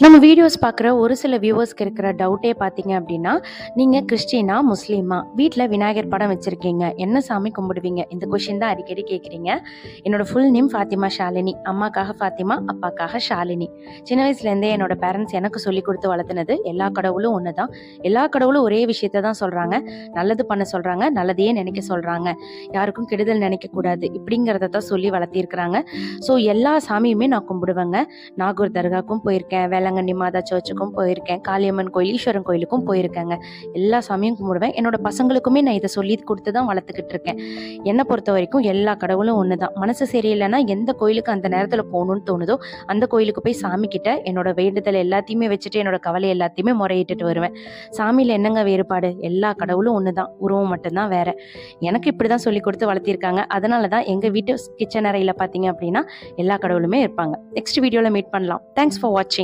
நம்ம வீடியோஸ் பார்க்குற ஒரு சில வியூவர்ஸ்க்கு இருக்கிற டவுட்டே பார்த்தீங்க அப்படின்னா, நீங்க கிறிஸ்டினா, முஸ்லீமா? வீட்ல விநாயகர் படம் வச்சிருக்கீங்க. என்ன சாமி கும்பிடுவீங்க? இந்த கொஸ்டின் தான் அடிக்கடி கேட்குறீங்க. என்னோட ஃபுல் நேம் ஃபாத்திமா ஷாலினி. அம்மாக்காக ஃபாத்திமா, அப்பாக்காக ஷாலினி. சின்ன வயசுலேருந்தே என்னோட பேரண்ட்ஸ் எனக்கு சொல்லிக் கொடுத்து வளர்த்துனது, எல்லா கடவுளும் ஒன்று தான். எல்லா கடவுளும் ஒரே விஷயத்த தான் சொல்கிறாங்க. நல்லது பண்ண சொல்கிறாங்க, நல்லதையே நினைக்க சொல்கிறாங்க. யாருக்கும் கெடுதல் நினைக்கக்கூடாது இப்படிங்கிறத தான் சொல்லி வளர்த்திருக்கிறாங்க. ஸோ எல்லா சாமியுமே நான் கும்பிடுவேங்க. நாகூர் தர்காவுக்கும் போயிருக்கேன், வேளாங்கண்ணி மாதா சர்ச்சுக்கும் போயிருக்கேன், காளியம்மன் கோயில், ஈஸ்வரன் கோயிலுக்கும் போயிருக்கேங்க. எல்லா சாமியும் கும்பிடுவேன். என்னோட பசங்களுக்குமே நான் இதை சொல்லி கொடுத்து தான் வளர்த்துக்கிட்டு இருக்கேன். என்னை பொறுத்த வரைக்கும் எல்லா கடவுளும் ஒன்று தான். மனசு சரியில்லைன்னா எந்த கோயிலுக்கு அந்த நேரத்தில் போகணும்னு தோணுதோ அந்த கோயிலுக்கு போய் சாமி கிட்ட என்னோட வேண்டுதல் எல்லாத்தையுமே வச்சுட்டு என்னோட கவலை எல்லாத்தையுமே முறையிட்டுட்டு வருவேன். சாமியில் என்னங்க வேறுபாடு? எல்லா கடவுளும் ஒன்று தான், உருவம் மட்டும்தான் வேற. எனக்கு இப்படி தான் சொல்லி கொடுத்து வளர்த்திருக்காங்க. அதனால தான் எங்கள் வீட்டு கிச்சன் அறையில் பார்த்தீங்க அப்படின்னா எல்லா கடவுளுமே இருப்பாங்க. நெக்ஸ்ட் வீடியோவில் மீட் பண்ணலாம். தேங்க்ஸ் ஃபார் வாட்சிங்.